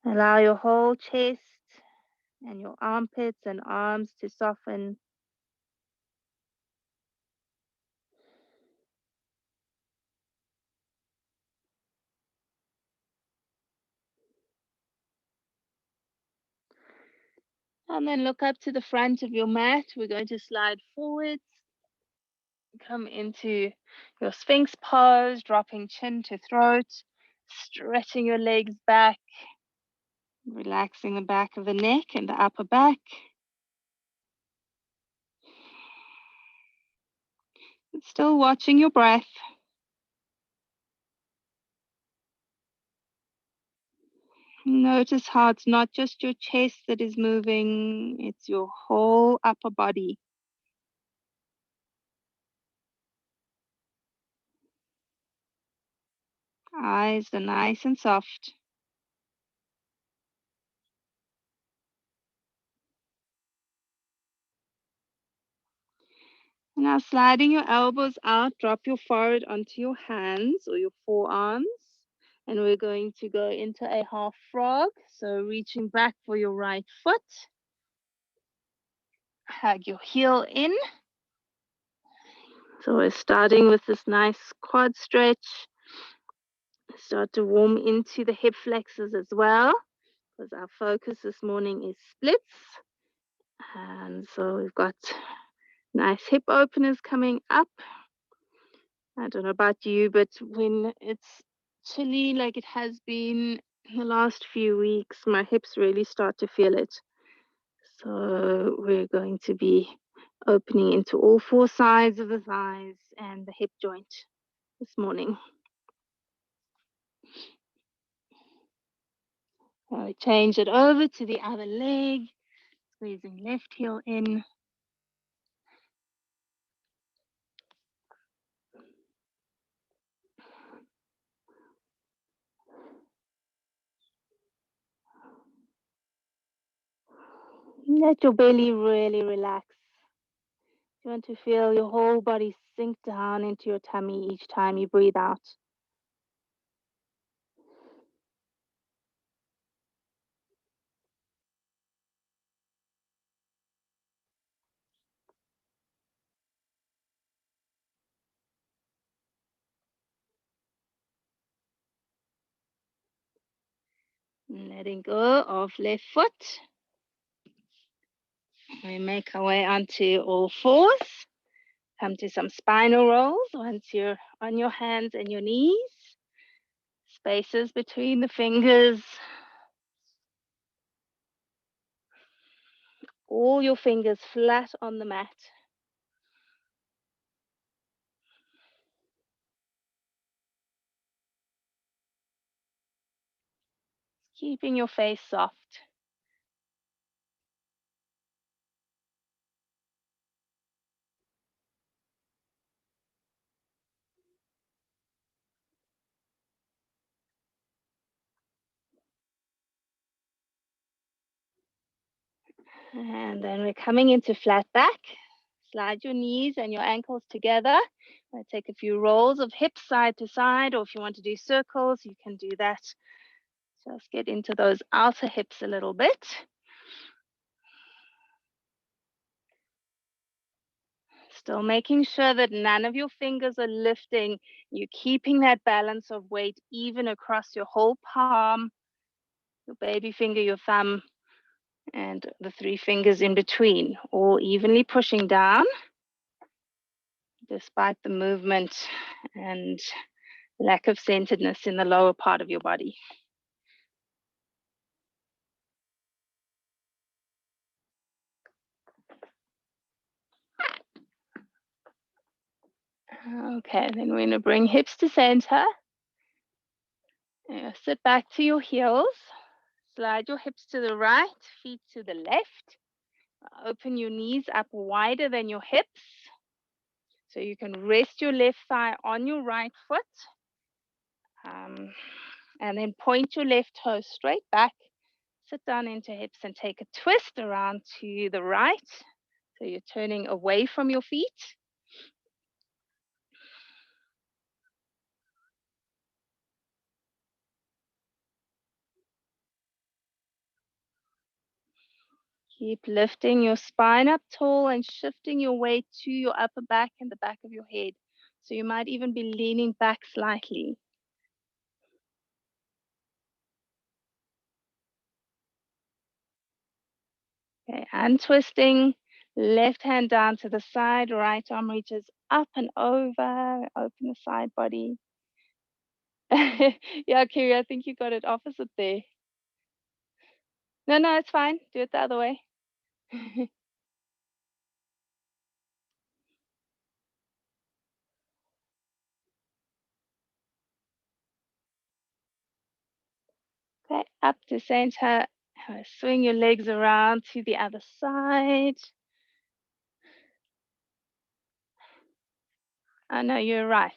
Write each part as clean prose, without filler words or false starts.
Allow your whole chest and your armpits and arms to soften. And then look up to the front of your mat. We're going to slide forwards. Come into your Sphinx pose, dropping chin to throat, stretching your legs back, relaxing the back of the neck and the upper back. Still watching your breath. Notice how it's not just your chest that is moving, it's your whole upper body. Eyes are nice and soft. Now sliding your elbows out, drop your forehead onto your hands or your forearms. And we're going to go into a half frog. So reaching back for your right foot. Hug your heel in. So we're starting with this nice quad stretch. Start to warm into the hip flexors as well, because our focus this morning is splits. And so we've got nice hip openers coming up. I don't know about you, but when it's chilly like it has been in the last few weeks, my hips really start to feel it. So we're going to be opening into all four sides of the thighs and the hip joint this morning. So we change it over to the other leg, squeezing left heel in. Let your belly really relax. You want to feel your whole body sink down into your tummy each time you breathe out. Letting go of left foot. We make our way onto all fours. Come to some spinal rolls once you're on your hands and your knees. Spaces between the fingers. All your fingers flat on the mat. Keeping your face soft. And then we're coming into flat back. Slide your knees and your ankles together. I take a few rolls of hips side to side, or if you want to do circles, you can do that. Just get into those outer hips a little bit. Still making sure that none of your fingers are lifting. You're keeping that balance of weight even across your whole palm, your baby finger, your thumb, and the three fingers in between, all evenly pushing down despite the movement and lack of centeredness in the lower part of your body. Okay, then we're going to bring hips to center. Sit back to your heels. Slide your hips to the right, feet to the left. Open your knees up wider than your hips. So you can rest your left thigh on your right foot. And then point your left toe straight back. Sit down into hips and take a twist around to the right. So you're turning away from your feet. Keep lifting your spine up tall and shifting your weight to your upper back and the back of your head. So you might even be leaning back slightly. Okay, untwisting, left hand down to the side, right arm reaches up and over, open the side body. Yeah, Kiri, I think you got it opposite there. No, it's fine. Do it the other way. Okay, up to center. Swing your legs around to the other side. Oh, no, you're right.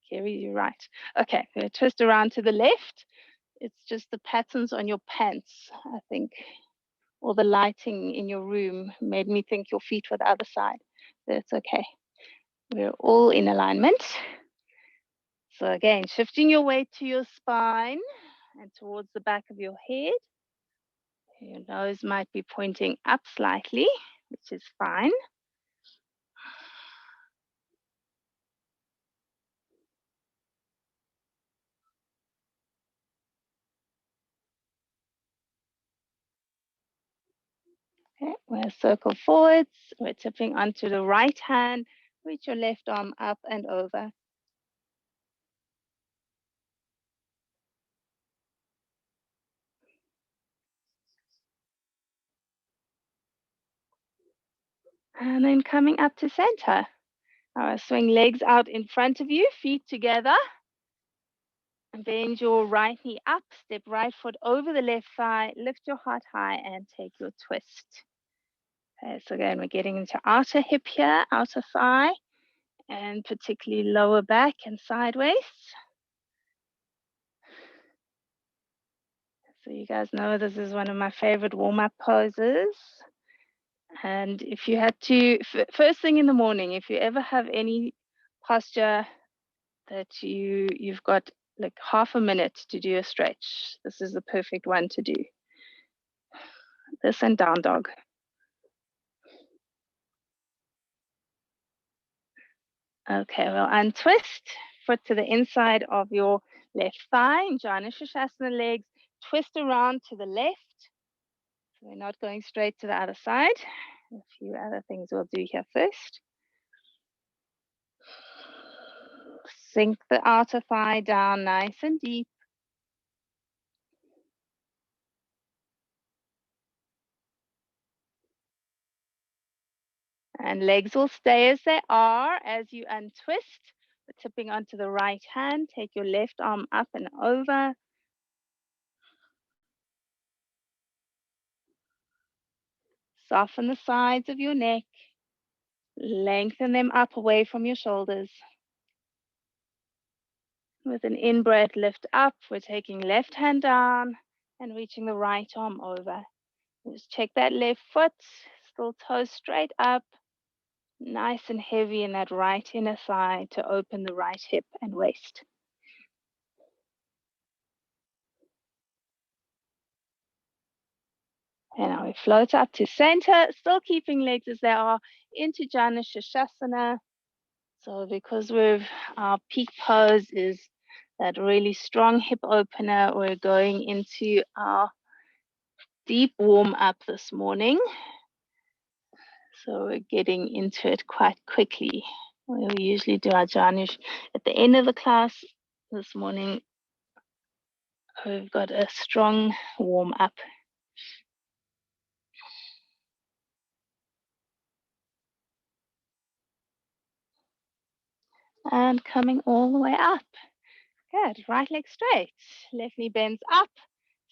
Kiri, you're right. Okay, we're gonna twist around to the left. It's just the patterns on your pants, I think, or the lighting in your room made me think your feet were the other side. That's okay. We're all in alignment. So again, shifting your weight to your spine and towards the back of your head. Your nose might be pointing up slightly, which is fine. Okay, we'll circle forwards. We're tipping onto the right hand. Reach your left arm up and over. And then coming up to center. Swing legs out in front of you, feet together. And bend your right knee up, step right foot over the left thigh, lift your heart high and take your twist. Okay, so again, we're getting into outer hip here, outer thigh, and particularly lower back and sideways. So you guys know this is one of my favorite warm-up poses. And if you had to, first thing in the morning, if you ever have any posture that you've got like half a minute to do a stretch, this is the perfect one to do. This and down dog. Okay, well, untwist, foot to the inside of your left thigh, Jana Shashasana legs, twist around to the left. So we're not going straight to the other side. A few other things we'll do here first. Sink the outer thigh down nice and deep. And legs will stay as they are as you untwist. We're tipping onto the right hand. Take your left arm up and over. Soften the sides of your neck. Lengthen them up away from your shoulders. With an in-breath, lift up. We're taking left hand down and reaching the right arm over. Just check that left foot, still toes straight up. Nice and heavy in that right inner thigh to open the right hip and waist. And now we float up to center, still keeping legs as they are, into Jana Shashasana. So because our peak pose is that really strong hip opener, we're going into our deep warm up this morning. So we're getting into it quite quickly. We usually do our Janish at the end of the class. This morning, we've got a strong warm up. And coming all the way up. Good, right leg straight. Left knee bends up.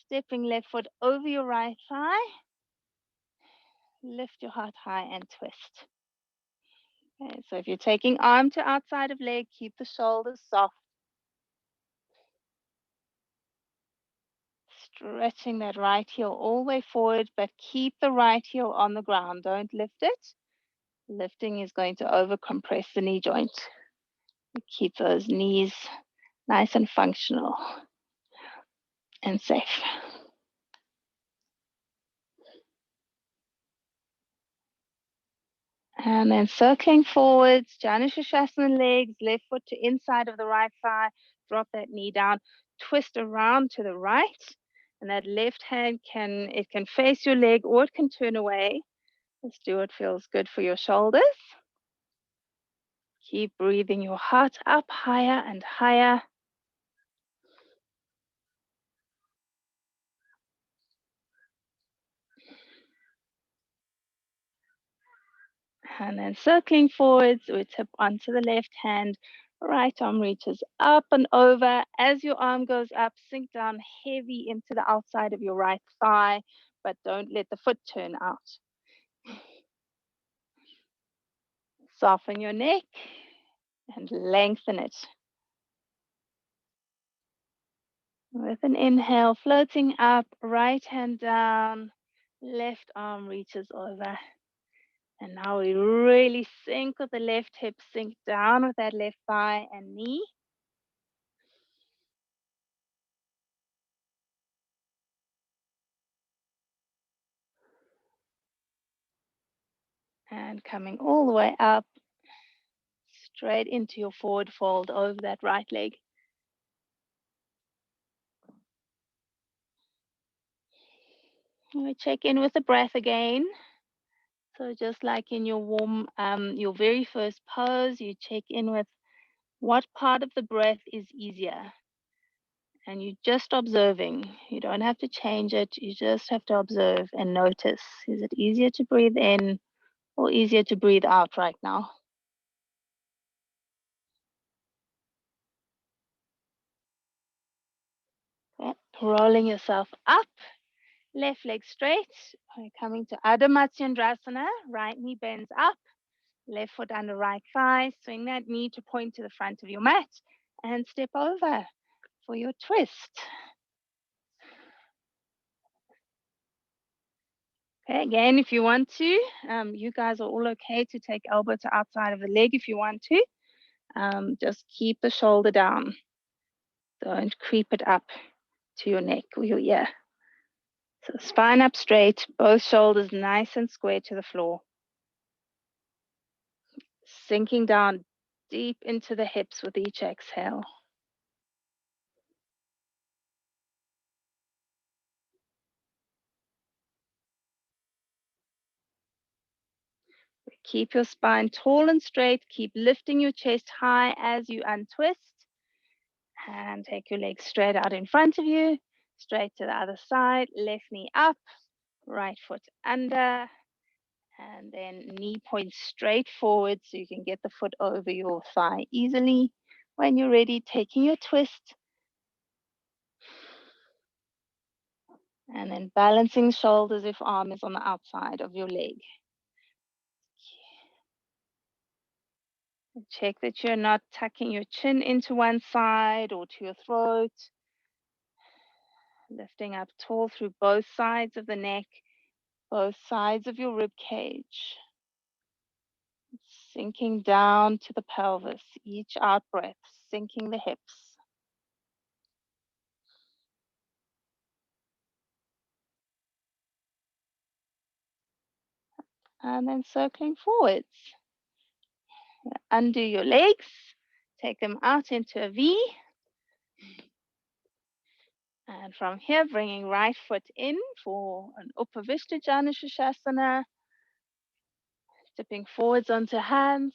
Stepping left foot over your right thigh. Lift your heart high and twist. Okay, so if you're taking arm to outside of leg, keep the shoulders soft. Stretching that right heel all the way forward, but keep the right heel on the ground. Don't lift it. Lifting is going to overcompress the knee joint. Keep those knees nice and functional and safe. And then circling forwards, Janushirshasana legs, left foot to inside of the right thigh, drop that knee down, twist around to the right, and that left hand can face your leg or it can turn away. Let's do what feels good for your shoulders. Keep breathing your heart up higher and higher. And then circling forwards, we tip onto the left hand, right arm reaches up and over. As your arm goes up, sink down heavy into the outside of your right thigh, but don't let the foot turn out. Soften your neck and lengthen it. With an inhale, floating up, right hand down, left arm reaches over. And now we really sink with the left hip, sink down with that left thigh and knee. And coming all the way up, straight into your forward fold over that right leg. And we check in with the breath again. So just like in your your very first pose, you check in with what part of the breath is easier. And you're just observing. You don't have to change it. You just have to observe and notice. Is it easier to breathe in or easier to breathe out right now? Okay. Rolling yourself up, left leg straight. Coming to Adho Matsyendrasana, right knee bends up, left foot under right thigh. Swing that knee to point to the front of your mat and step over for your twist. Okay, again, if you want to, you guys are all okay to take elbow to outside of the leg if you want to. Just keep the shoulder down. Don't creep it up to your neck or your ear. So spine up straight, both shoulders nice and square to the floor. Sinking down deep into the hips with each exhale. Keep your spine tall and straight. Keep lifting your chest high as you untwist. And take your legs straight out in front of you. Straight to the other side. Left knee up. Right foot under. And then knee points straight forward so you can get the foot over your thigh easily. When you're ready, taking your twist. And then balancing shoulders if arm is on the outside of your leg. Check that you're not tucking your chin into one side or to your throat. Lifting up tall through both sides of the neck, both sides of your rib cage. Sinking down to the pelvis, each out breath, sinking the hips. And then circling forwards. Undo your legs, take them out into a V. And from here, bringing right foot in for an Upavishta Janushirshasana. Tipping forwards onto hands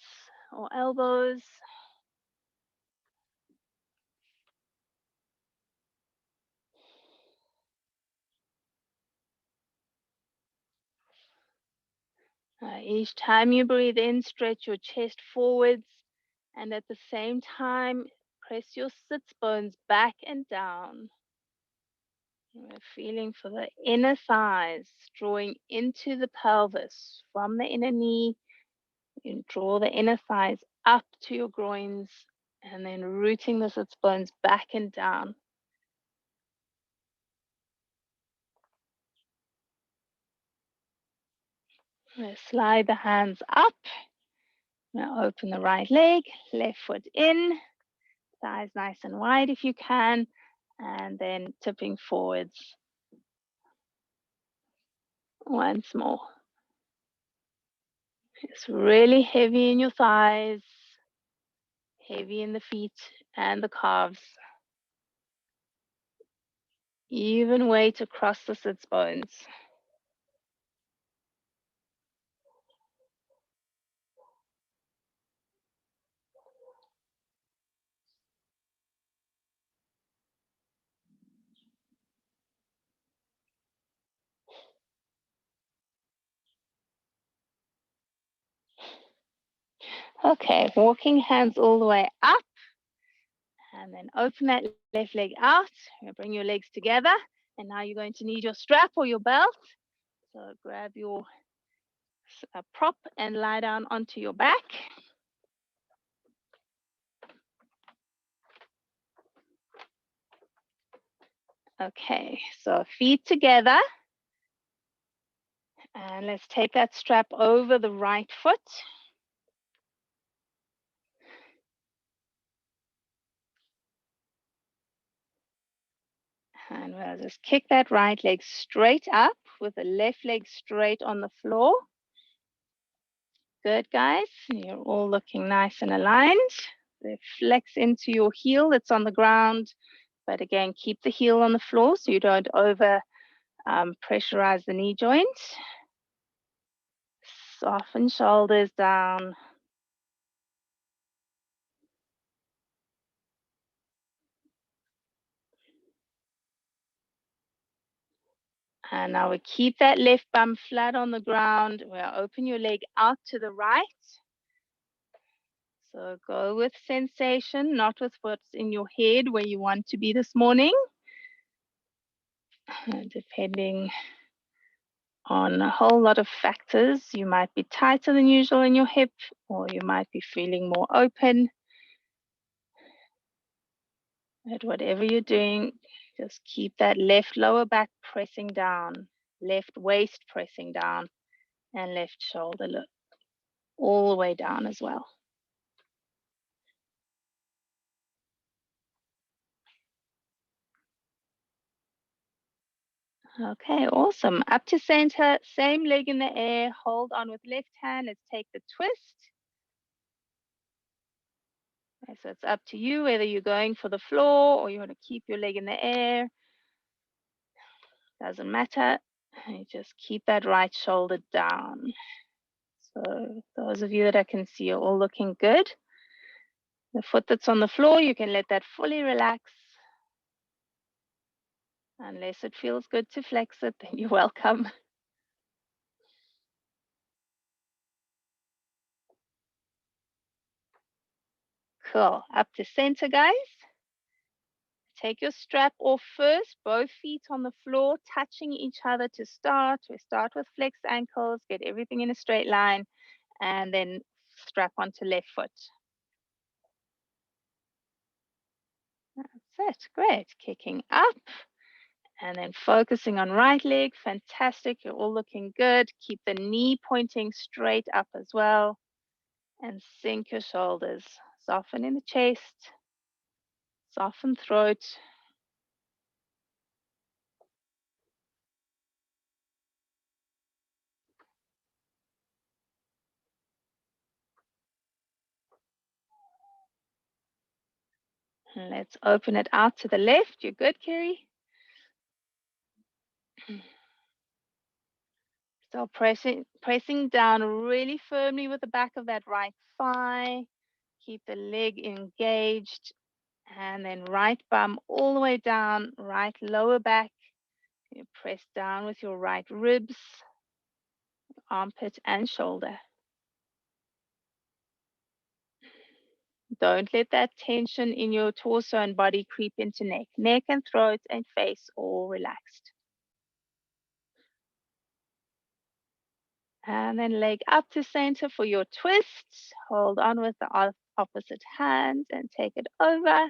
or elbows. Each time you breathe in, stretch your chest forwards, and at the same time, press your sits bones back and down. We're feeling for the inner thighs, drawing into the pelvis from the inner knee. You draw the inner thighs up to your groins, and then rooting the sits bones back and down. Let's slide the hands up. Now open the right leg, left foot in, thighs nice and wide if you can, and then tipping forwards once more. It's really heavy in your thighs, heavy in the feet and the calves. Even weight across the sits bones. Okay, walking hands all the way up, and then open that left leg out. Bring your legs together, and now you're going to need your strap or your belt. So grab your prop and lie down onto your back. Okay, so feet together. And let's take that strap over the right foot. And we'll just kick that right leg straight up with the left leg straight on the floor. Good, guys. You're all looking nice and aligned. So flex into your heel that's on the ground. But again, keep the heel on the floor so you don't over pressurize the knee joint. Soften shoulders down. And now we keep that left bum flat on the ground. We'll open your leg out to the right. So go with sensation, not with what's in your head where you want to be this morning. Depending on a whole lot of factors, you might be tighter than usual in your hip, or you might be feeling more open. But whatever you're doing, just keep that left lower back pressing down, left waist pressing down, and left shoulder all the way down as well. Okay, awesome. Up to center, same leg in the air, hold on with left hand. Let's take the twist. Okay, so it's up to you whether you're going for the floor or you want to keep your leg in the air. Doesn't matter. You just keep that right shoulder down. So those of you that I can see are all looking good. The foot that's on the floor, you can let that fully relax. Unless it feels good to flex it, then you're welcome. Cool. Up to center, guys. Take your strap off first, both feet on the floor, touching each other to start. We start with flexed ankles, get everything in a straight line, and then strap onto left foot. That's it. Great. Kicking up and then focusing on right leg. Fantastic. You're all looking good. Keep the knee pointing straight up as well. And sink your shoulders. Soften in the chest. Soften throat. And let's open it out to the left. You're good, Kerry. So pressing down really firmly with the back of that right thigh. Keep the leg engaged. And then right bum all the way down, right lower back. You press down with your right ribs, armpit and shoulder. Don't let that tension in your torso and body creep into neck. Neck and throat and face all relaxed. And then leg up to center for your twist. Hold on with the opposite hand and take it over.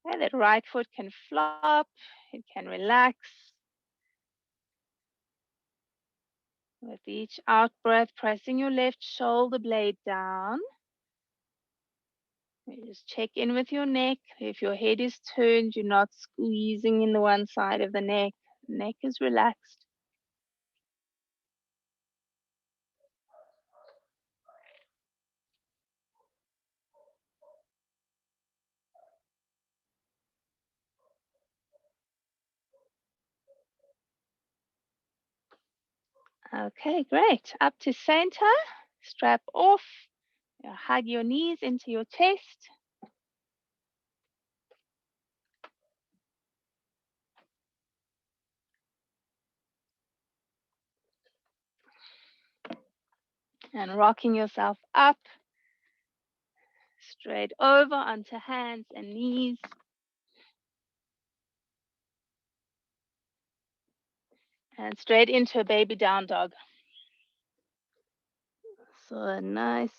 And that right foot can flop, it can relax. With each out breath, pressing your left shoulder blade down. You just check in with your neck. If your head is turned, you're not squeezing in the one side of the neck. Neck is relaxed. Okay, great. Up to center. Strap off. Hug your knees into your chest. And rocking yourself up. Straight over onto hands and knees. And straight into a baby down dog. So a nice,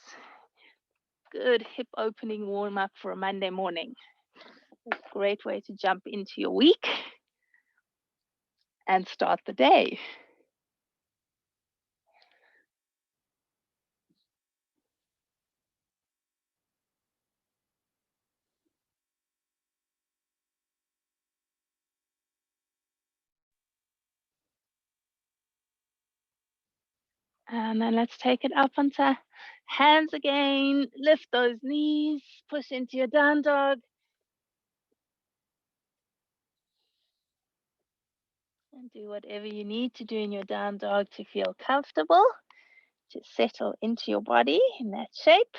good hip opening warm up for a Monday morning. It's a great way to jump into your week and start the day. And then let's take it up onto hands again. Lift those knees, push into your down dog. And do whatever you need to do in your down dog to feel comfortable, to settle into your body in that shape.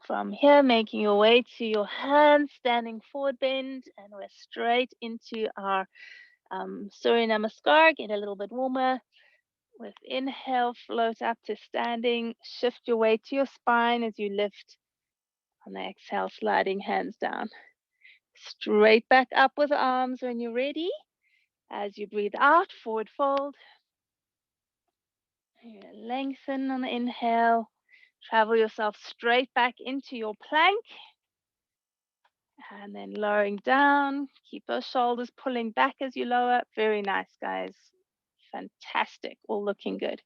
From here, making your way to your hands, standing forward bend, and we're straight into our Surya Namaskar. Get a little bit warmer. With inhale, float up to standing. Shift your weight to your spine as you lift. On the exhale, sliding hands down. Straight back up with arms when you're ready. As you breathe out, forward fold. You lengthen on the inhale. Travel yourself straight back into your plank. And then lowering down. Keep those shoulders pulling back as you lower. Very nice, guys. Fantastic. All looking good.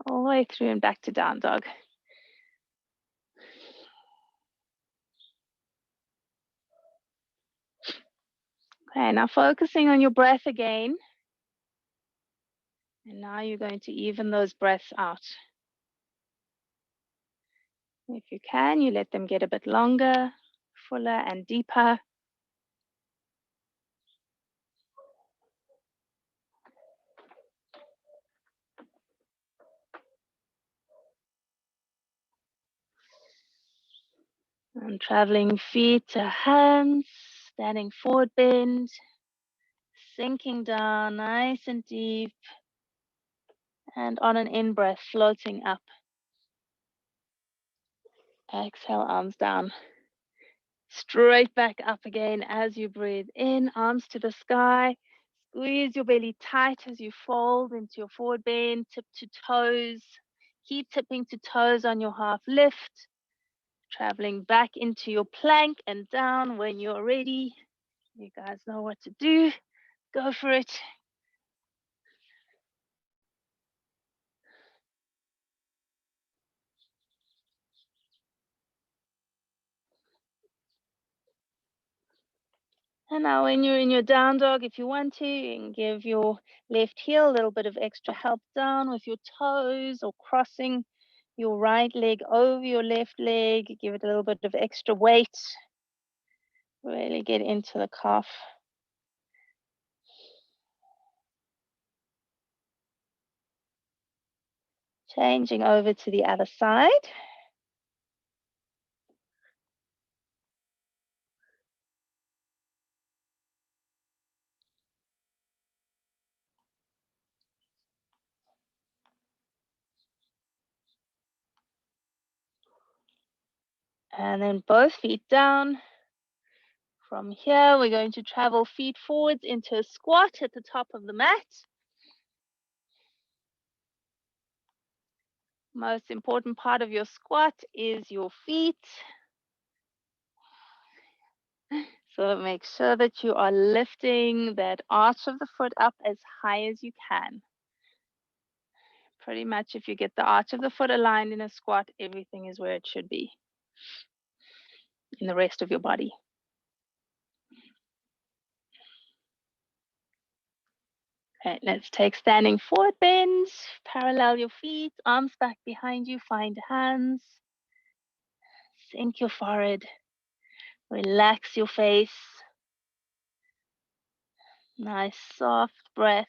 All the way through and back to down dog. Okay, now focusing on your breath again. And now you're going to even those breaths out. If you can, you let them get a bit longer, fuller and deeper. And traveling feet to hands, standing forward bend, sinking down nice and deep. And on an in-breath, floating up. Exhale, arms down. Straight back up again as you breathe in, arms to the sky. Squeeze your belly tight as you fold into your forward bend, tip to toes. Keep tipping to toes on your half lift. Traveling back into your plank and down when you're ready. You guys know what to do. Go for it. And now when you're in your down dog, if you want to, you can give your left heel a little bit of extra help down with your toes or crossing your right leg over your left leg. Give it a little bit of extra weight. Really get into the calf. Changing over to the other side. And then both feet down. From here, we're going to travel feet forwards into a squat at the top of the mat. Most important part of your squat is your feet. So make sure that you are lifting that arch of the foot up as high as you can. Pretty much if you get the arch of the foot aligned in a squat, everything is where it should be in the rest of your body. Okay, let's take standing forward bends. Parallel your feet, arms back behind you, find hands. Sink your forehead. Relax your face. Nice soft breath.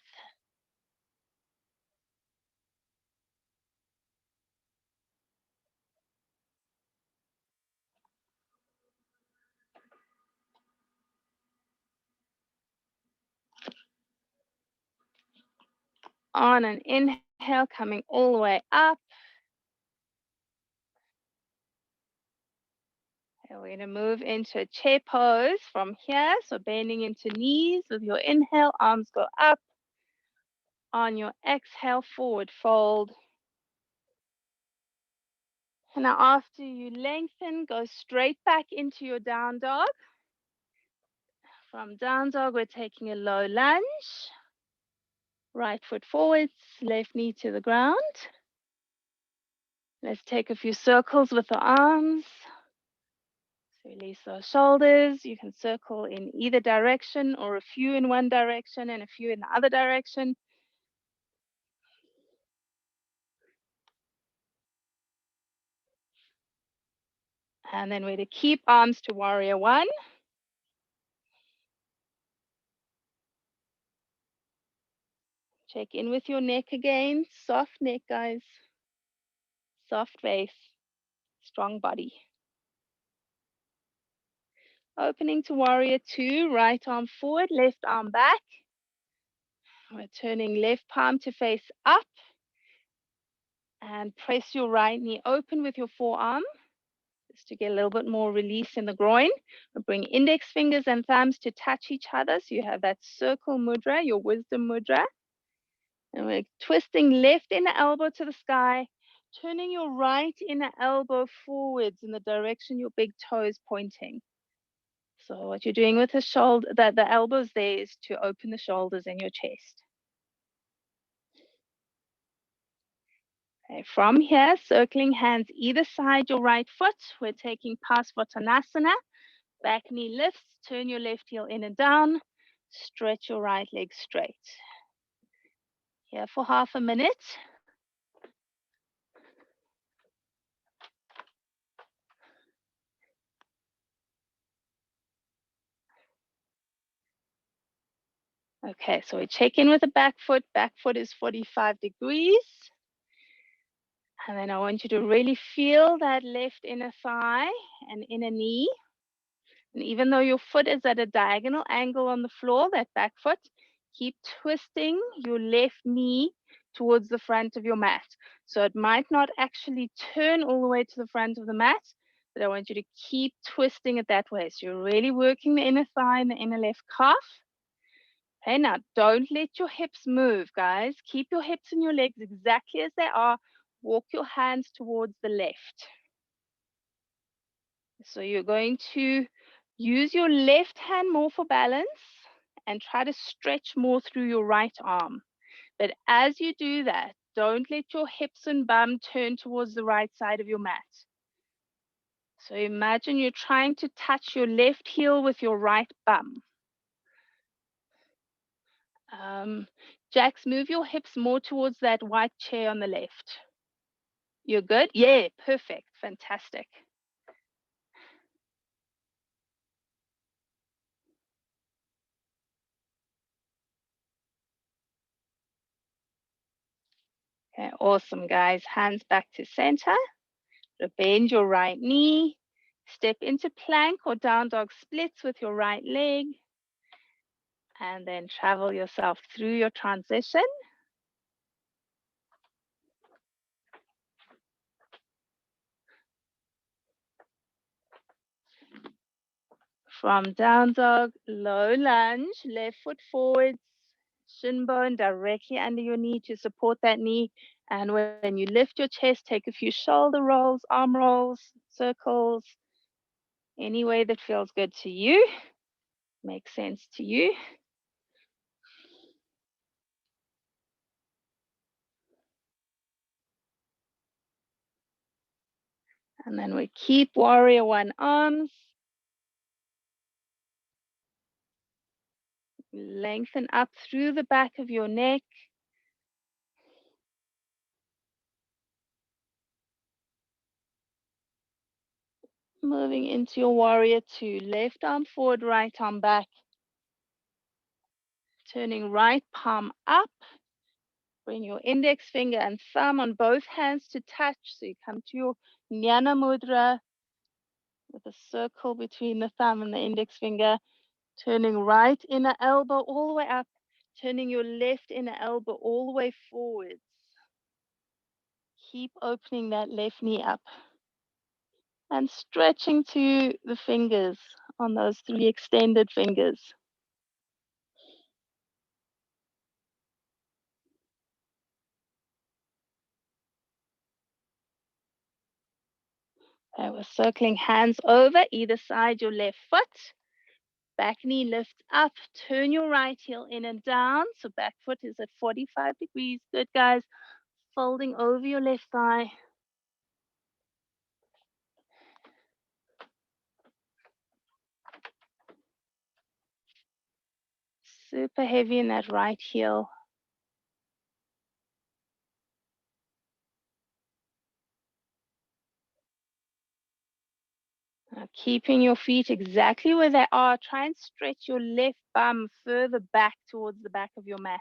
On an inhale, coming all the way up. And we're going to move into a chair pose from here. So bending into knees with your inhale, arms go up. On your exhale, forward fold. And now after you lengthen, go straight back into your down dog. From down dog, we're taking a low lunge. Right foot forwards, left knee to the ground. Let's take a few circles with the arms. So release those shoulders. You can circle in either direction or a few in one direction and a few in the other direction. And then we're to keep arms to warrior one. Check in with your neck again. Soft neck, guys. Soft base. Strong body. Opening to warrior two. Right arm forward, left arm back. We're turning left palm to face up. And press your right knee open with your forearm. Just to get a little bit more release in the groin. We'll bring index fingers and thumbs to touch each other. So you have that circle mudra, your wisdom mudra. And we're twisting left inner elbow to the sky, turning your right inner elbow forwards in the direction your big toe is pointing. So what you're doing with the shoulder, the elbows there is to open the shoulders and your chest. Okay, from here, circling hands either side your right foot, we're taking Pasvattanasana. Back knee lifts, turn your left heel in and down, stretch your right leg straight. Here for half a minute. Okay, so we check in with the back foot. Back foot is 45 degrees. And then I want you to really feel that left inner thigh and inner knee. And even though your foot is at a diagonal angle on the floor, that back foot, keep twisting your left knee towards the front of your mat. So it might not actually turn all the way to the front of the mat, but I want you to keep twisting it that way. So you're really working the inner thigh and the inner left calf. Okay, now don't let your hips move, guys. Keep your hips and your legs exactly as they are. Walk your hands towards the left. So you're going to use your left hand more for balance and try to stretch more through your right arm. But as you do that, don't let your hips and bum turn towards the right side of your mat. So imagine you're trying to touch your left heel with your right bum. Jax, move your hips more towards that white chair on the left. You're good? Yeah, perfect. Fantastic. Okay, awesome, guys. Hands back to center. Bend your right knee. Step into plank or down dog splits with your right leg. And then travel yourself through your transition. From down dog, low lunge, left foot forwards, shin bone directly under your knee to support that knee, And when you lift your chest, take a few shoulder rolls, arm rolls, circles, any way that feels good to you, makes sense to you. And then we keep warrior one arms. Lengthen up through the back of your neck. Moving into your warrior two, left arm forward, right arm back. Turning right palm up. Bring your index finger and thumb on both hands to touch. So you come to your Jnana Mudra with a circle between the thumb and the index finger. Turning right inner elbow all the way up. Turning your left inner elbow all the way forwards. Keep opening that left knee up. And stretching to the fingers on those three extended fingers. Okay, we're circling hands over either side your left foot. Back knee lifts up, turn your right heel in and down. So back foot is at 45 degrees. Good, guys. Folding over your left thigh. Super heavy in that right heel. Now, keeping your feet exactly where they are. Try and stretch your left bum further back towards the back of your mat.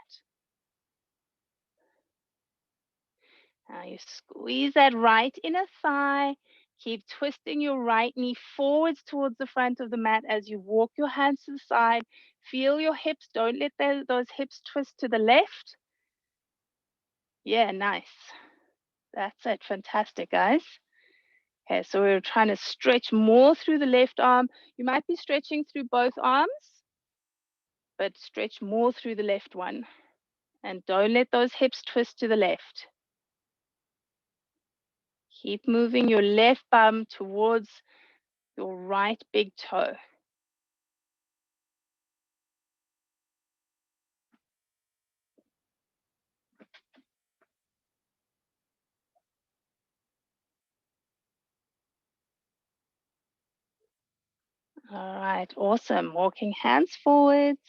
Now you squeeze that right inner thigh. Keep twisting your right knee forwards towards the front of the mat as you walk your hands to the side. Feel your hips. Don't let those hips twist to the left. Yeah, nice. That's it. Fantastic, guys. Okay, so we're trying to stretch more through the left arm. You might be stretching through both arms, but stretch more through the left one. And don't let those hips twist to the left. Keep moving your left bum towards your right big toe. All right, awesome. Walking hands forwards.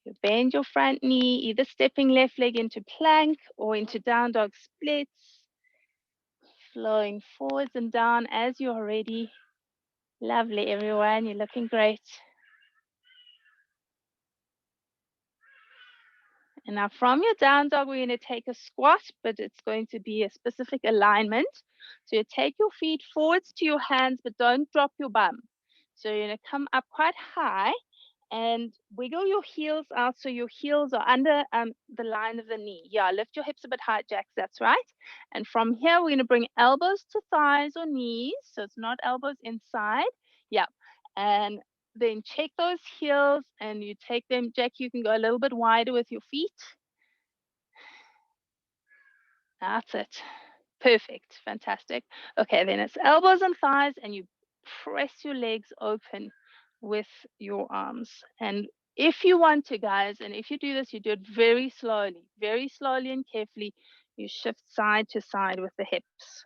You bend your front knee, either stepping left leg into plank or into down dog splits. Flowing forwards and down as you're ready. Lovely, everyone. You're looking great. And now from your down dog, we're going to take a squat, but it's going to be a specific alignment. So you take your feet forwards to your hands, but don't drop your bum. So you're going to come up quite high and wiggle your heels out so your heels are under the line of the knee. Yeah, lift your hips a bit high, Jax, that's right. And from here, we're going to bring elbows to thighs or knees, so it's not elbows inside. Yeah, and then check those heels and you take them. Jack, you can go a little bit wider with your feet. That's it. Perfect. Fantastic. Okay, then it's elbows and thighs, and you press your legs open with your arms. And if you want to, guys, and if you do this, you do it very slowly and carefully. You shift side to side with the hips.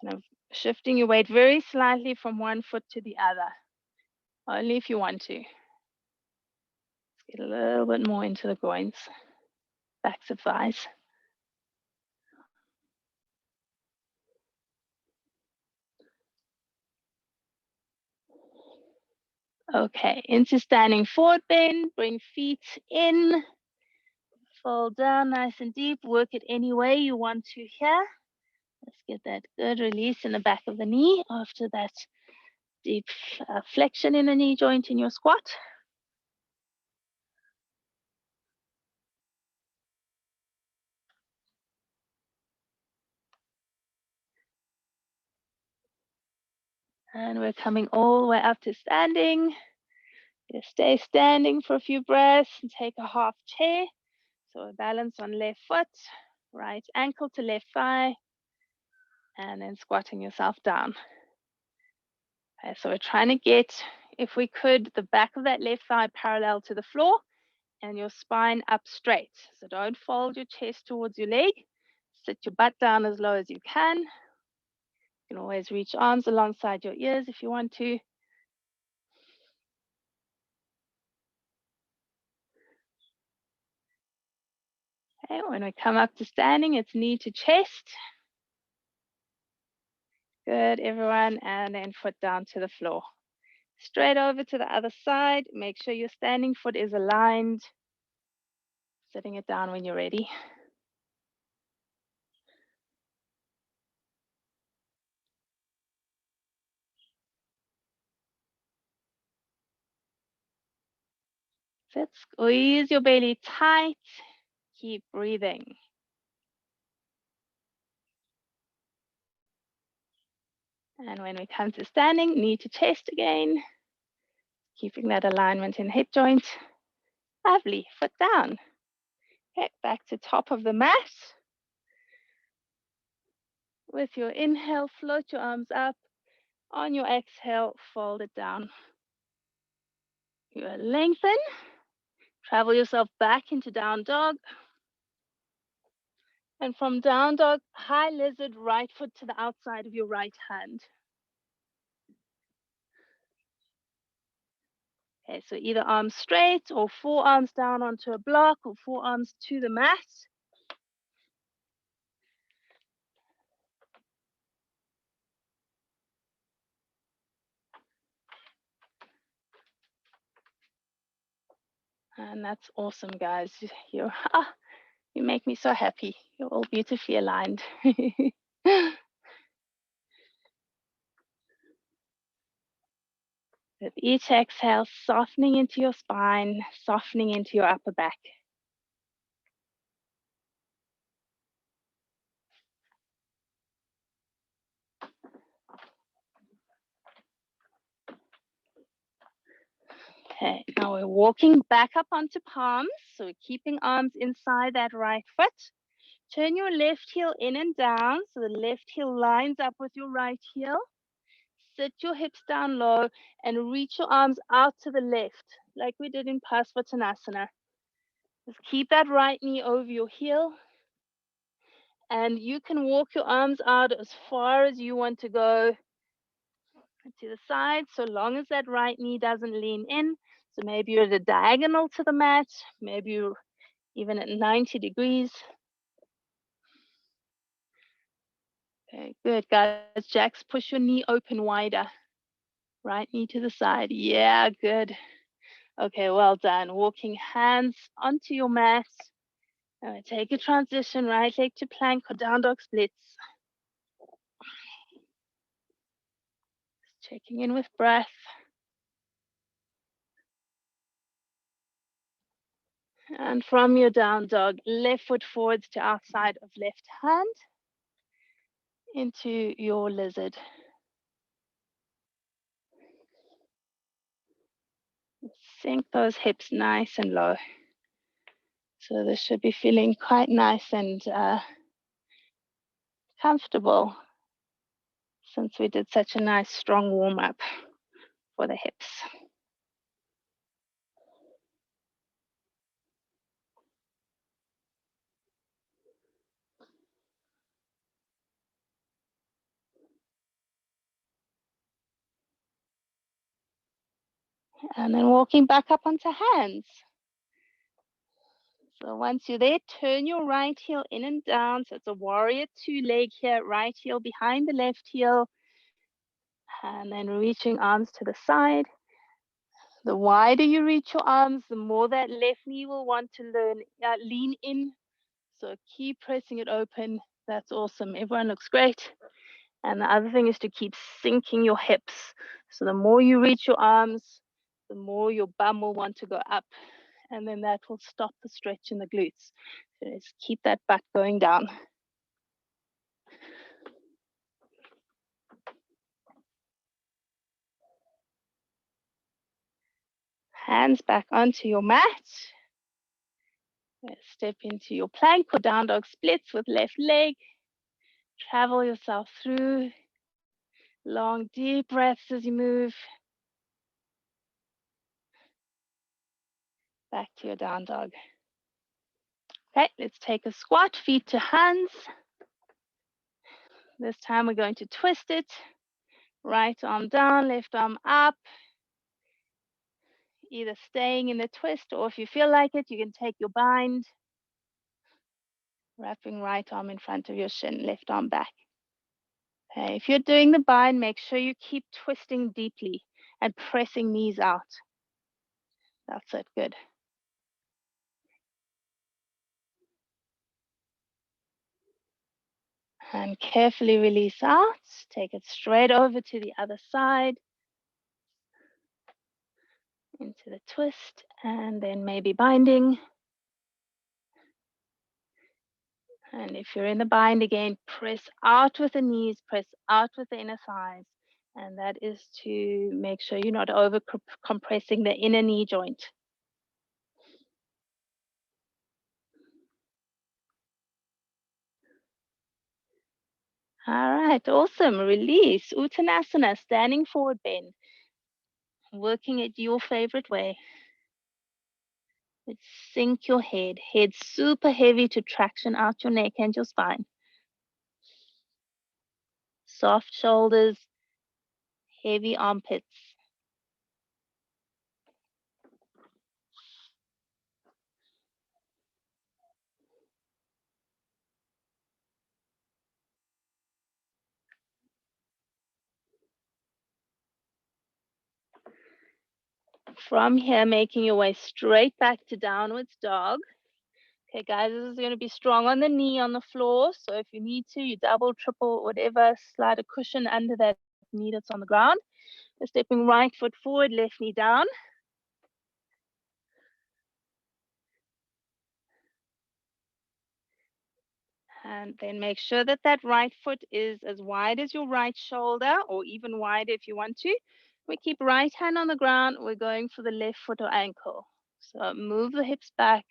Kind of shifting your weight very slightly from one foot to the other. Only if you want to. Let's get a little bit more into the groins, backs of thighs. Okay, into standing forward bend, bring feet in, fold down nice and deep, work it any way you want to here. Let's get that good release in the back of the knee after that deep flexion in the knee joint in your squat. And we're coming all the way up to standing. Just stay standing for a few breaths and take a half chair. So balance on left foot. right ankle to left thigh, and then squatting yourself down. Okay, so we're trying to get, if we could, the back of that left thigh parallel to the floor and your spine up straight. So don't fold your chest towards your leg. Sit your butt down as low as you can. You can always reach arms alongside your ears if you want to. Okay, when we come up to standing, it's knee to chest. Good, everyone, and then foot down to the floor. Straight over to the other side. Make sure your standing foot is aligned. Setting it down when you're ready. Sit, squeeze your belly tight. Keep breathing. And when we come to standing, knee to chest again. Keeping that alignment in hip joint. Lovely, foot down. Okay, back to top of the mat. With your inhale, float your arms up. On your exhale, fold it down. You lengthen. Travel yourself back into down dog. And from down dog, high lizard, right foot to the outside of your right hand. Okay, so either arms straight or forearms down onto a block or forearms to the mat. And that's awesome, guys. You make me so happy. You're all beautifully aligned. With each exhale, softening into your spine, softening into your upper back. Okay, now we're walking back up onto palms. So we're keeping arms inside that right foot. Turn your left heel in and down. So the left heel lines up with your right heel. Sit your hips down low and reach your arms out to the left, like we did in Parsvottanasana. Just keep that right knee over your heel. And you can walk your arms out as far as you want to go to the side, so long as that right knee doesn't lean in. So maybe you're at a diagonal to the mat, maybe you're even at 90 degrees. Okay, good, guys. Jax, push your knee open wider. Right knee to the side. Yeah, good. Okay, well done. Walking hands onto your mat. Now take a transition, right leg to plank or down dog splits. Checking in with breath. And from your down dog, left foot forwards to outside of left hand into your lizard. Sink those hips nice and low. So this should be feeling quite nice and comfortable since we did such a nice strong warm up for the hips. And then walking back up onto hands. So once you're there, turn your right heel in and down. So it's a warrior 2 leg here, right heel behind the left heel. And then reaching arms to the side. The wider you reach your arms, the more that left knee will want to lean in. So keep pressing it open. That's awesome. Everyone looks great. And the other thing is to keep sinking your hips. So the more you reach your arms, the more your bum will want to go up. And then that will stop the stretch in the glutes. So just keep that butt going down. Hands back onto your mat. Step into your plank or down dog splits with left leg. Travel yourself through. Long, deep breaths as you move. Back to your down dog. Okay, let's take a squat, feet to hands. This time we're going to twist it. Right arm down, left arm up. Either staying in the twist, or if you feel like it, you can take your bind. Wrapping right arm in front of your shin, left arm back. Okay, if you're doing the bind, make sure you keep twisting deeply and pressing knees out. That's it, good. And carefully release out. Take it straight over to the other side. Into the twist, and then maybe binding. And if you're in the bind again, press out with the knees, press out with the inner thighs. And that is to make sure you're not over compressing the inner knee joint. All right, awesome. Release. Uttanasana, standing forward bend. Working it your favorite way. Let's sink your head. Head super heavy to traction out your neck and your spine. Soft shoulders, heavy armpits. From here, making your way straight back to downwards dog. Okay, guys, this is going to be strong on the knee on the floor. So if you need to, you double, triple, whatever, slide a cushion under that knee that's on the ground. You're stepping right foot forward, left knee down. And then make sure that that right foot is as wide as your right shoulder, or even wider if you want to. We keep right hand on the ground. We're going for the left foot or ankle. So move the hips back.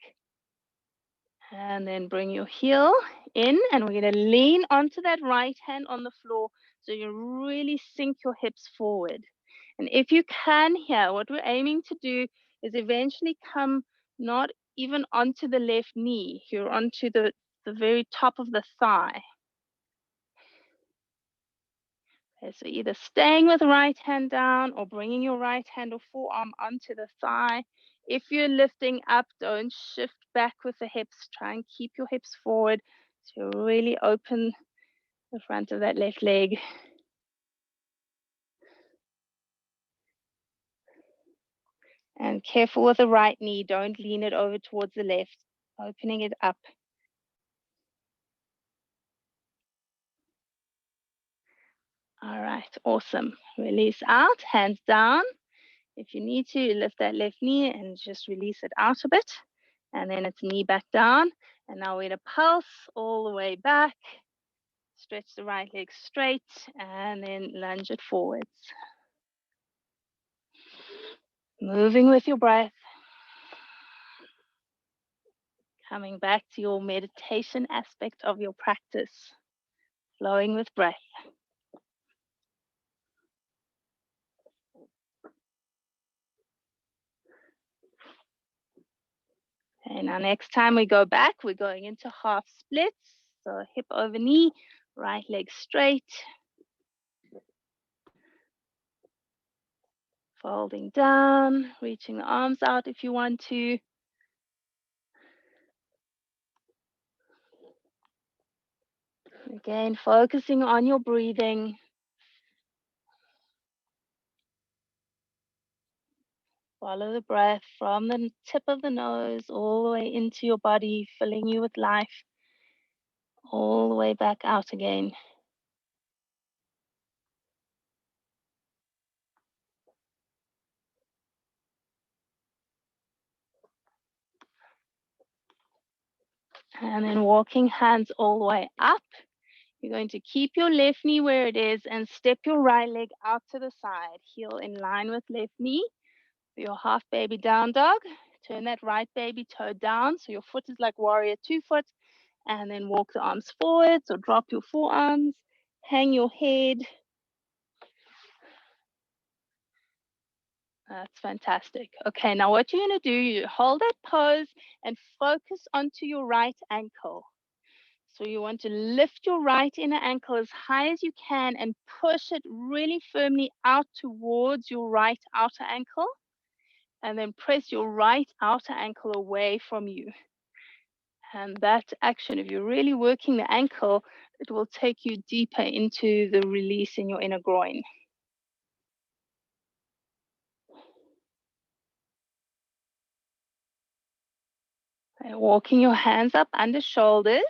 And then bring your heel in, and we're going to lean onto that right hand on the floor so you really sink your hips forward. And if you can here, what we're aiming to do is eventually come not even onto the left knee, you're onto the very top of the thigh. Okay, so either staying with the right hand down or bringing your right hand or forearm onto the thigh. If you're lifting up, don't shift back with the hips. Try and keep your hips forward to really open the front of that left leg. And careful with the right knee. Don't lean it over towards the left, opening it up. All right, awesome. Release out, hands down. If you need to, lift that left knee and just release it out a bit. And then it's knee back down. And now we're going to pulse all the way back. Stretch the right leg straight and then lunge it forwards. Moving with your breath. Coming back to your meditation aspect of your practice. Flowing with breath. And now next time we go back, we're going into half splits. So hip over knee, right leg straight. Folding down, reaching the arms out if you want to. Again, focusing on your breathing. Follow the breath from the tip of the nose all the way into your body, filling you with life, all the way back out again. And then walking hands all the way up. You're going to keep your left knee where it is and step your right leg out to the side. Heel in line with left knee. For your half baby down dog, Turn that right baby toe down so your foot is like warrior 2 foot, and then walk the arms forwards or drop your forearms, hang your head. That's fantastic. Okay, now what you're going to do, you hold that pose and focus onto your right ankle. So you want to lift your right inner ankle as high as you can and push it really firmly out towards your right outer ankle, and then press your right outer ankle away from you. And that action, if you're really working the ankle, it will take you deeper into the release in your inner groin. And walking your hands up under shoulders.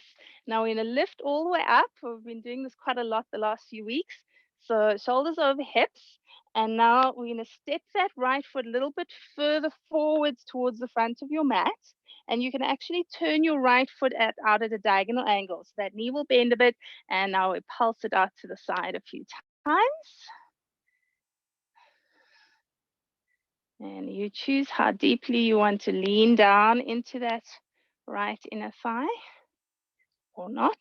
Now we're going to lift all the way up. We've been doing this quite a lot the last few weeks. So shoulders over hips. And now we're going to step that right foot a little bit further forwards towards the front of your mat. And you can actually turn your right foot out at a diagonal angle. So that knee will bend a bit. And now we pulse it out to the side a few times. And you choose how deeply you want to lean down into that right inner thigh or not.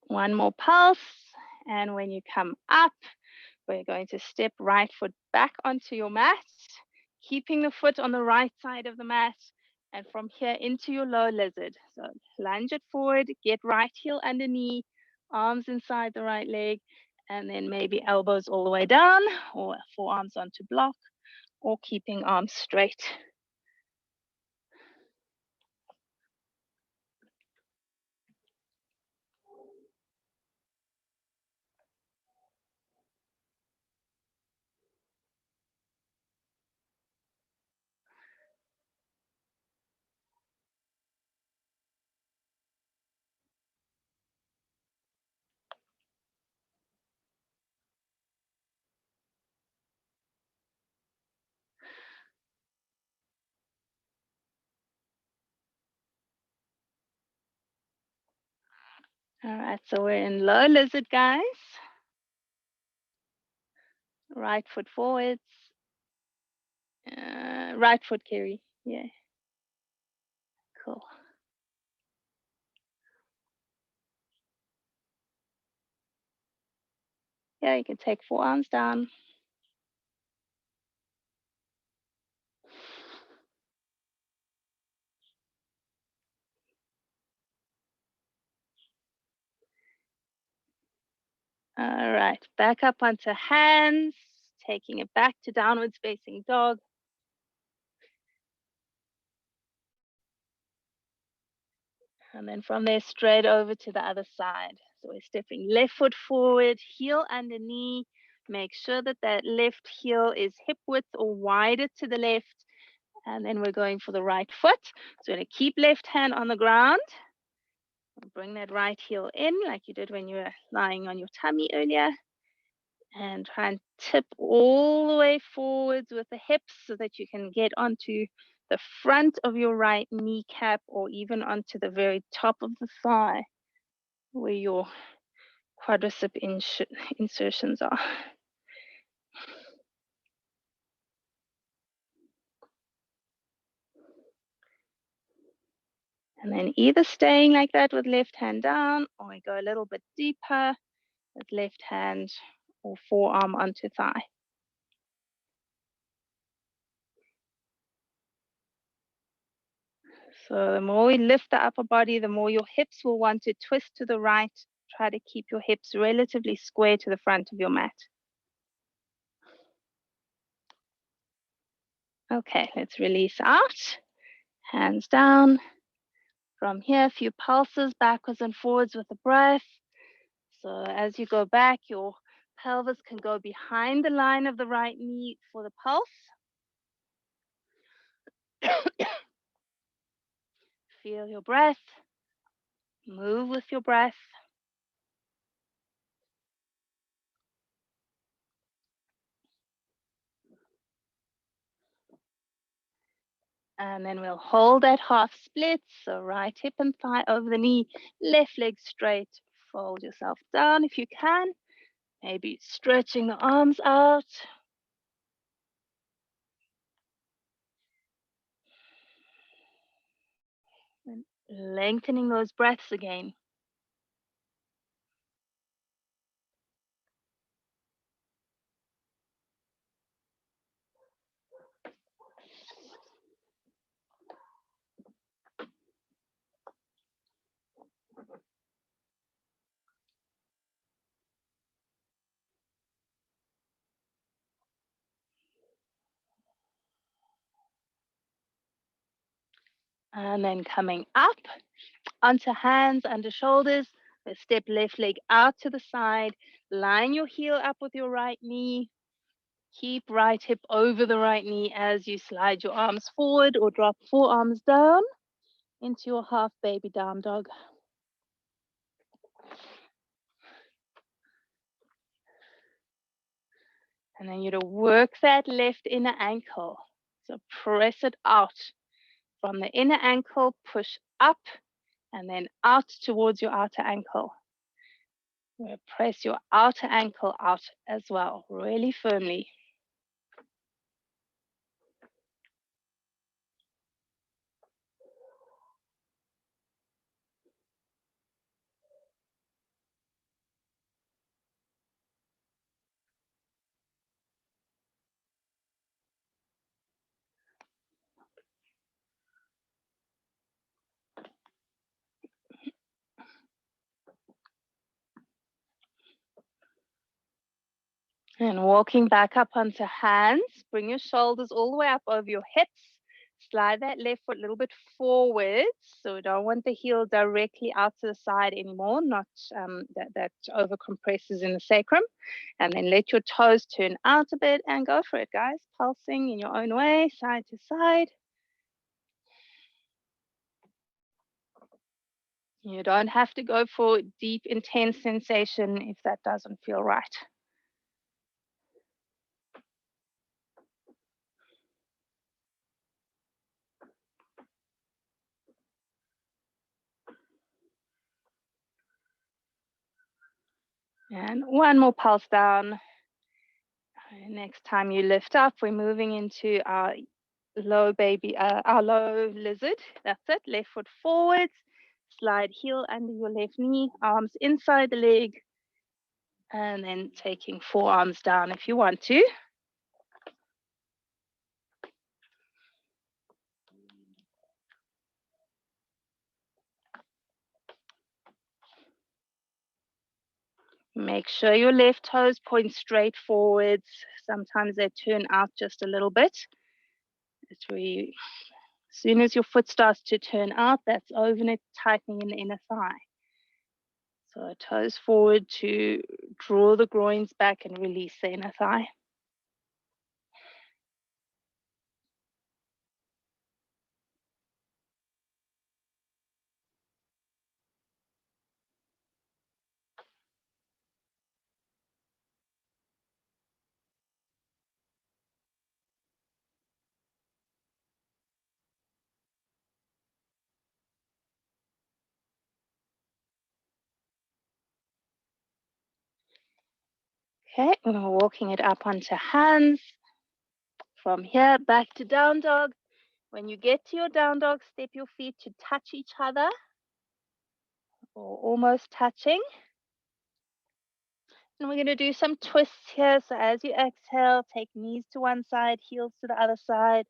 One more pulse. And when you come up, we're going to step right foot back onto your mat, keeping the foot on the right side of the mat. And from here into your low lizard. So lunge it forward, get right heel under knee, arms inside the right leg, and then maybe elbows all the way down, or forearms onto block, or keeping arms straight. All right, so we're in low lizard, guys. Right foot forwards. Right foot carry. Yeah. Cool. Yeah, you can take forearms down. All right, back up onto hands, taking it back to downward facing dog. And then from there, straight over to the other side. So we're stepping left foot forward, heel under knee. Make sure that that left heel is hip width or wider to the left. And then we're going for the right foot. So we're going to keep left hand on the ground. Bring that right heel in like you did when you were lying on your tummy earlier. And try and tip all the way forwards with the hips so that you can get onto the front of your right kneecap or even onto the very top of the thigh where your quadricep insertions are. And then either staying like that with left hand down, or we go a little bit deeper with left hand or forearm onto thigh. So the more we lift the upper body, the more your hips will want to twist to the right. Try to keep your hips relatively square to the front of your mat. Okay, let's release out. Hands down. From here, a few pulses backwards and forwards with the breath. So as you go back, your pelvis can go behind the line of the right knee for the pulse. Feel your breath. Move with your breath. And then we'll hold that half split. So right hip and thigh over the knee, left leg straight. Fold yourself down if you can. Maybe stretching the arms out. And lengthening those breaths again. And then coming up onto hands under shoulders. Let's step left leg out to the side. Line your heel up with your right knee. Keep right hip over the right knee as you slide your arms forward or drop forearms down into your half baby down dog. And then you're to work that left inner ankle. So press it out. From the inner ankle, push up and then out towards your outer ankle. Press your outer ankle out as well, really firmly. And walking back up onto hands, bring your shoulders all the way up over your hips. Slide that left foot a little bit forwards. So we don't want the heel directly out to the side anymore, not that over compresses in the sacrum. And then let your toes turn out a bit and go for it, guys. Pulsing in your own way, side to side. You don't have to go for deep, intense sensation if that doesn't feel right. And one more pulse down. Next time you lift up, we're moving into our low baby, our low lizard. That's it. Left foot forwards. Slide heel under your left knee, arms inside the leg, and then taking forearms down if you want to. Make sure your left toes point straight forwards. Sometimes they turn out just a little bit. It's really, as soon as your foot starts to turn out, that's over it, tightening in the inner thigh. So toes forward to draw the groins back and release the inner thigh. Okay, we're walking it up onto hands. From here, back to down dog. When you get to your down dog, step your feet to touch each other or almost touching. And we're going to do some twists here. So as you exhale, take knees to one side, heels to the other side,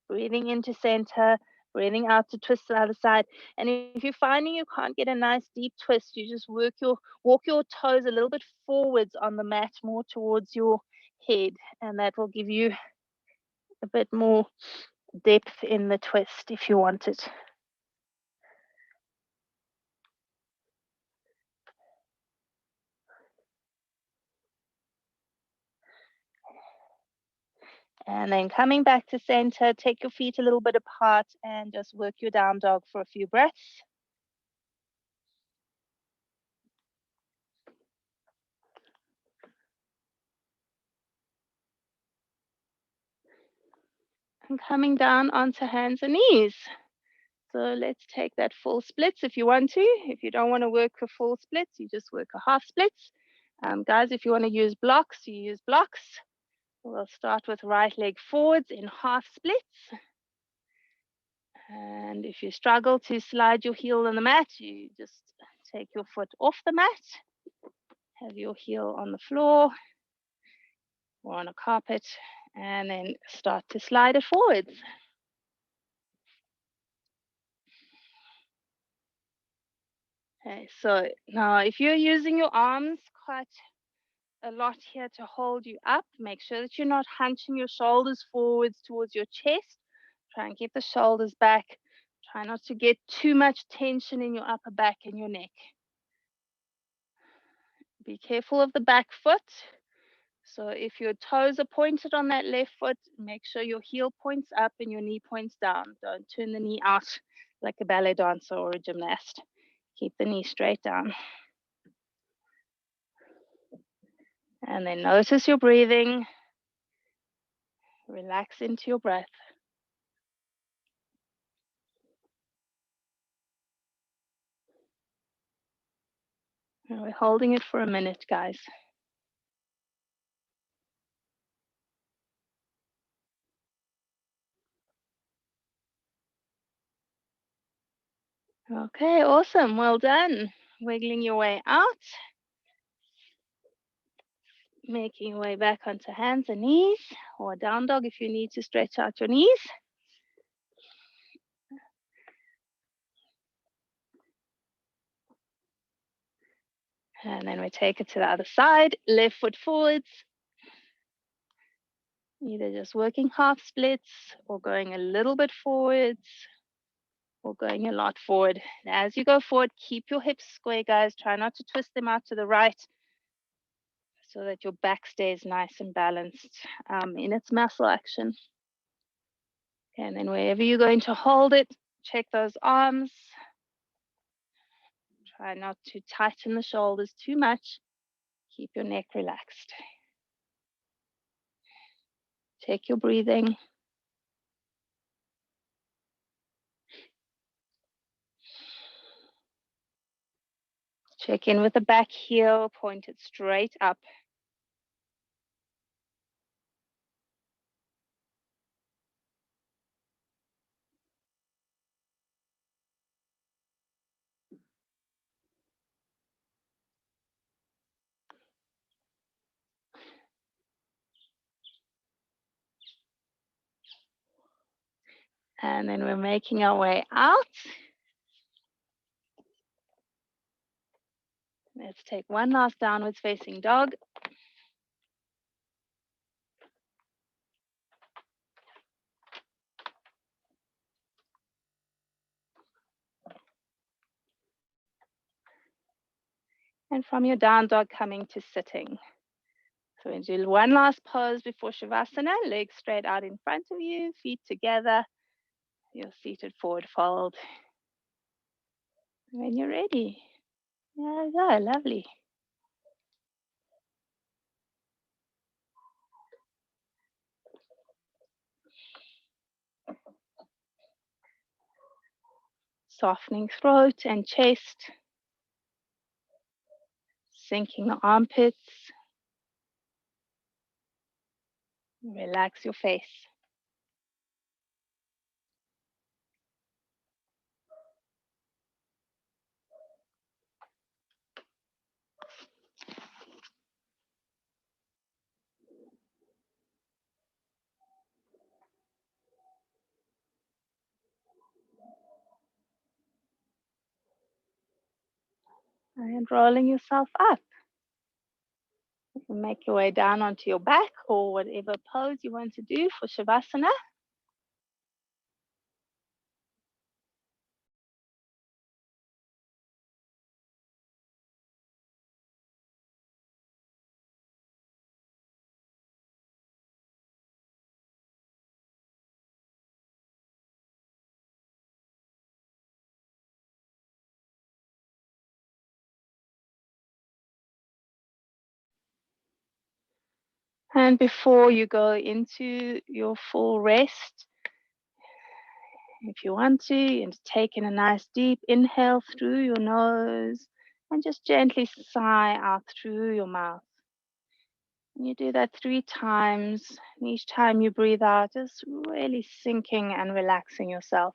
breathing into center, breathing out to twist to the other side. And if you're finding you can't get a nice deep twist, you just walk your toes a little bit forwards on the mat, more towards your head, and that will give you a bit more depth in the twist if you want it. And then coming back to center, take your feet a little bit apart and just work your down dog for a few breaths. and coming down onto hands and knees. So let's take that full splits if you want to. If you don't want to work a full splits, you just work a half splits. Guys, if you want to use blocks, you use blocks. We'll start with right leg forwards in half splits. And if you struggle to slide your heel on the mat, you just take your foot off the mat, have your heel on the floor or on a carpet, and then start to slide it forwards. Okay, so now if you're using your arms quite a lot here to hold you up, make sure that you're not hunching your shoulders forwards towards your chest. Try and keep the shoulders back. Try not to get too much tension in your upper back and your neck. Be careful of the back foot. So if your toes are pointed on that left foot, make sure your heel points up and your knee points down. Don't turn the knee out like a ballet dancer or a gymnast. Keep the knee straight down. And then notice your breathing. Relax into your breath. And we're holding it for a minute, guys. Okay, awesome. Well done. Wiggling your way out. Making your way back onto hands and knees, or down dog if you need to stretch out your knees. And then we take it to the other side, left foot forwards. Either just working half splits or going a little bit forwards or going a lot forward. And as you go forward, keep your hips square, guys. Try not to twist them out to the right so that your back stays nice and balanced in its muscle action. And then wherever you're going to hold it, check those arms. Try not to tighten the shoulders too much. Keep your neck relaxed. Check your breathing. Check in with the back heel, pointed straight up. And then we're making our way out. Let's take one last downwards facing dog. And from your down dog, coming to sitting. So we do one last pose before Shavasana, legs straight out in front of you, feet together, your seated forward fold. When you're ready. There we go, lovely. Softening throat and chest. Sinking the armpits. Relax your face. And rolling yourself up. You can make your way down onto your back or whatever pose you want to do for Shavasana. And before you go into your full rest, If you want to, and take in a nice deep inhale through your nose and just gently sigh out through your mouth. And you do that 3 times. And each time you breathe out, just really sinking and relaxing yourself.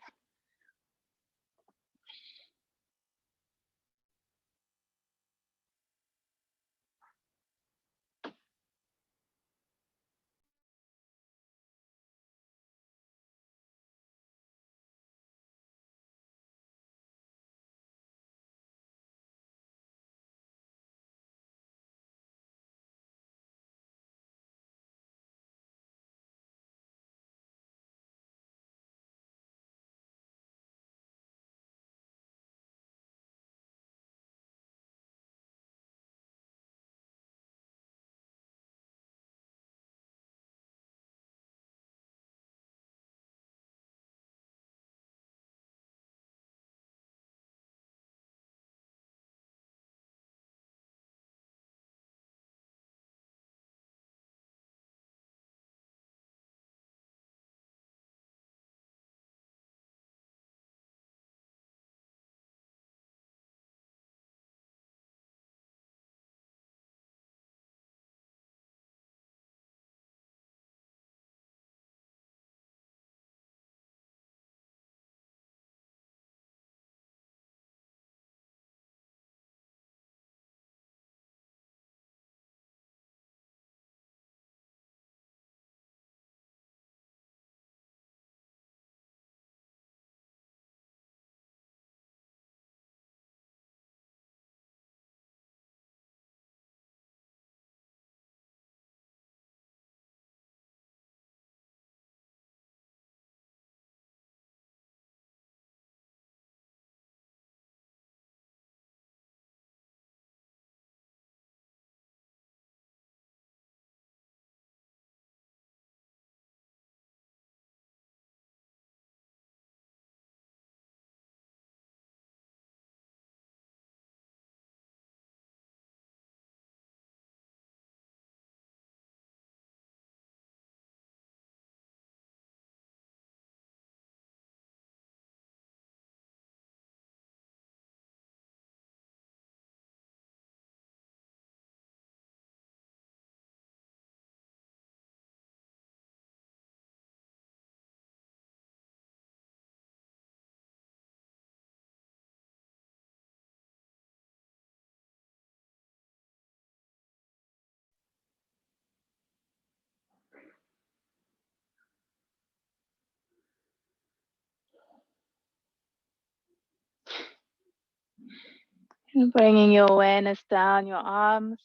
And bringing your awareness down your arms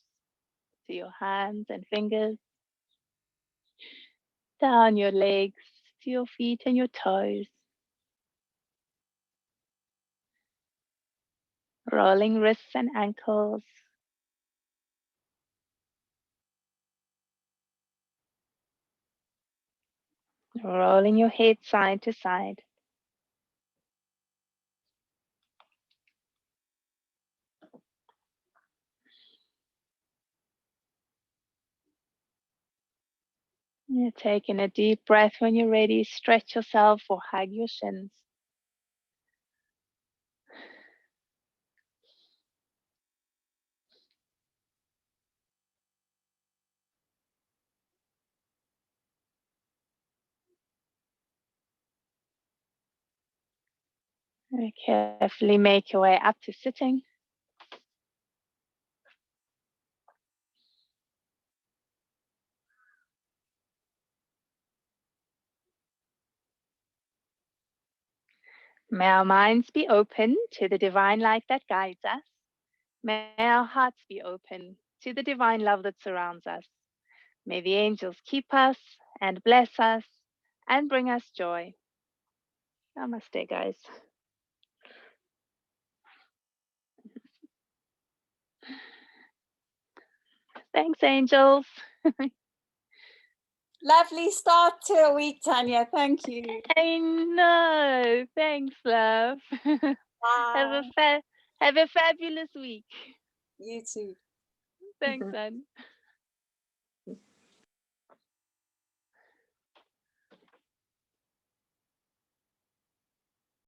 to your hands and fingers, down your legs to your feet and your toes, rolling wrists and ankles, rolling your head side to side. You're taking a deep breath. When you're ready, stretch yourself or hug your shins. And carefully make your way up to sitting. May our minds be open to the divine light that guides us. May our hearts be open to the divine love that surrounds us. May the angels keep us and bless us and bring us joy. Namaste, guys. Thanks, angels. Lovely start to a week, Tanya. Thank you. I know. Thanks, love. Have a fabulous week. You too. Thanks, son.